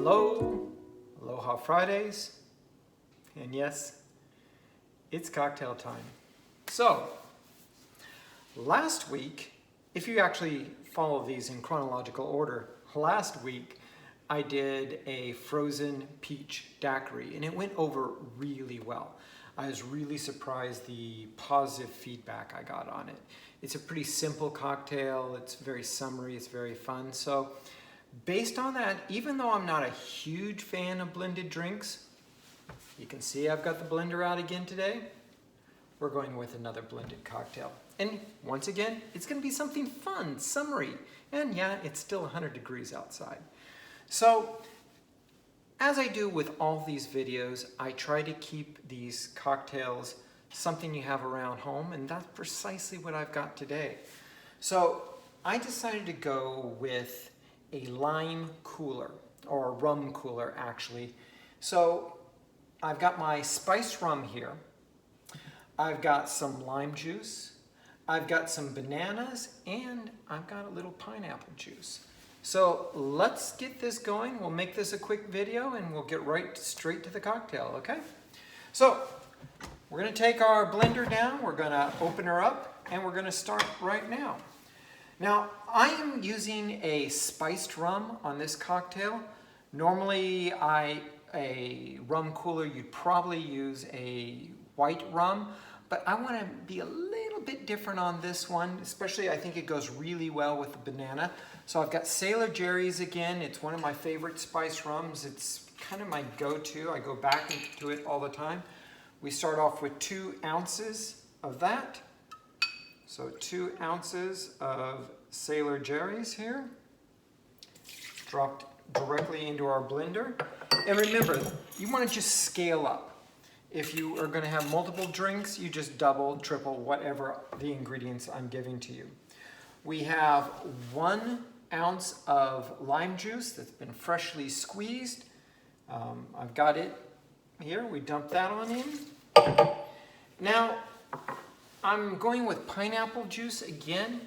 Hello, Aloha Fridays, and yes, it's cocktail time. So, last week, if you actually follow these in chronological order, last week I did a frozen peach daiquiri and it went over really well. I was really surprised the positive feedback I got on it. It's a pretty simple cocktail, it's very summery, it's very fun. So based on that, even though I'm not a huge fan of blended drinks, you can see I've got the blender out again today. We're going with another blended cocktail. And once again, it's gonna be something fun, summery. And yeah, it's still 100 degrees outside. So, as I do with all these videos, I try to keep these cocktails something you have around home, and that's precisely what I've got today. So, I decided to go with a lime cooler, or a rum cooler actually. So, I've got my spiced rum here. I've got some lime juice. I've got some bananas, and I've got a little pineapple juice. So let's get this going. We'll make this a quick video and we'll get straight to the cocktail, okay? So we're gonna take our blender down, we're gonna open her up, and we're gonna start right now. Now, I am using a spiced rum on this cocktail. Normally, a rum cooler, you'd probably use a white rum, but I wanna be a little bit different on this one, especially I think it goes really well with the banana. So I've got Sailor Jerry's again. It's one of my favorite spiced rums. It's kind of my go-to. I go back into it all the time. We start off with 2 ounces of that. So 2 ounces of Sailor Jerry's here. Dropped directly into our blender. And remember, you want to just scale up. If you are going to have multiple drinks, you just double, triple, whatever the ingredients I'm giving to you. We have 1 ounce of lime juice that's been freshly squeezed. I've got it here. We dump that on in. Now, I'm going with pineapple juice again.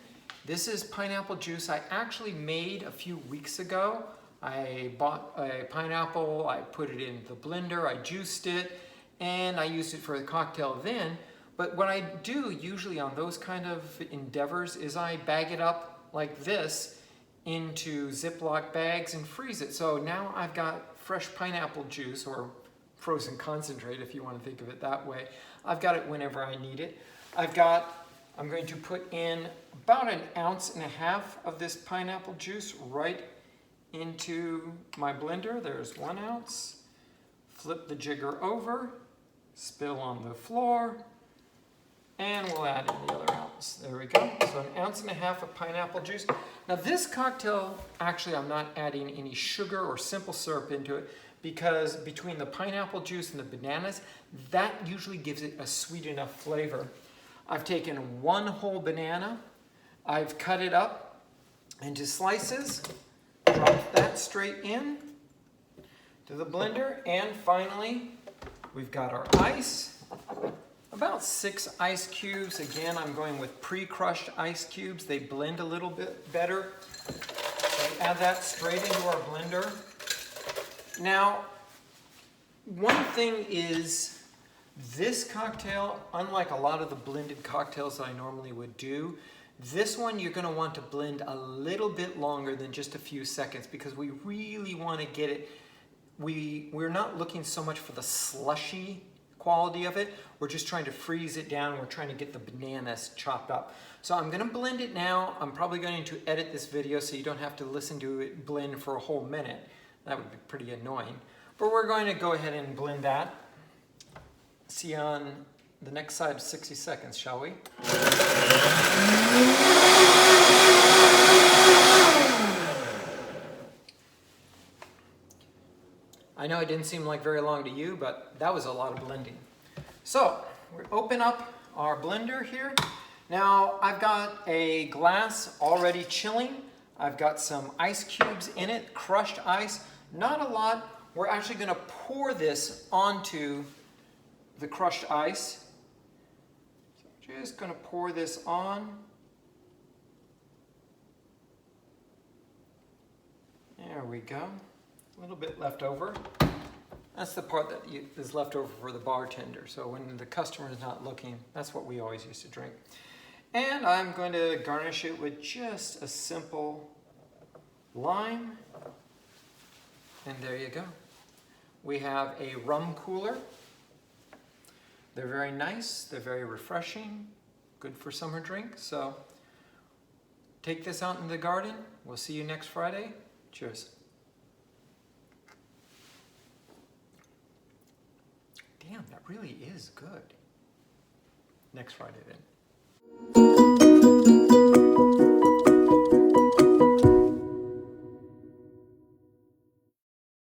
This is pineapple juice I actually made a few weeks ago. I bought a pineapple, I put it in the blender, I juiced it, and I used it for the cocktail then. But what I do usually on those kind of endeavors is I bag it up like this into Ziploc bags and freeze it. So now I've got fresh pineapple juice, or frozen concentrate if you want to think of it that way. I've got it whenever I need it. I'm going to put in about 1.5 ounces of this pineapple juice right into my blender. There's 1 ounce. Flip the jigger over, spill on the floor, and we'll add in the other ounce. There we go. So 1.5 ounces of pineapple juice. Now this cocktail, actually I'm not adding any sugar or simple syrup into it because between the pineapple juice and the bananas, that usually gives it a sweet enough flavor. I've taken 1 whole banana, I've cut it up into slices, dropped that straight in to the blender, and finally we've got our ice. About 6 ice cubes. Again, I'm going with pre-crushed ice cubes. They blend a little bit better. So add that straight into our blender. Now, one thing is this cocktail, unlike a lot of the blended cocktails that I normally would do, this one you're going to want to blend a little bit longer than just a few seconds because we really want to get it. We're not looking so much for the slushy quality of it. We're just trying to freeze it down. We're trying to get the bananas chopped up. So I'm going to blend it now. I'm probably going to edit this video so you don't have to listen to it blend for a whole minute. That would be pretty annoying. But we're going to go ahead and blend that. See you on the next side of 60 seconds, shall we? I know it didn't seem like very long to you, but that was a lot of blending. So, we open up our blender here. Now, I've got a glass already chilling. I've got some ice cubes in it, crushed ice. Not a lot. We're actually going to pour this onto the crushed ice. So just going to pour this on. There we go. A little bit left over. That's the part that is left over for the bartender. So when the customer is not looking, that's what we always used to drink. And I'm going to garnish it with just a simple lime. And there you go. We have a rum cooler. They're very nice, they're very refreshing, good for summer drink. So take this out in the garden. We'll see you next Friday. Cheers. Damn, that really is good. Next Friday then.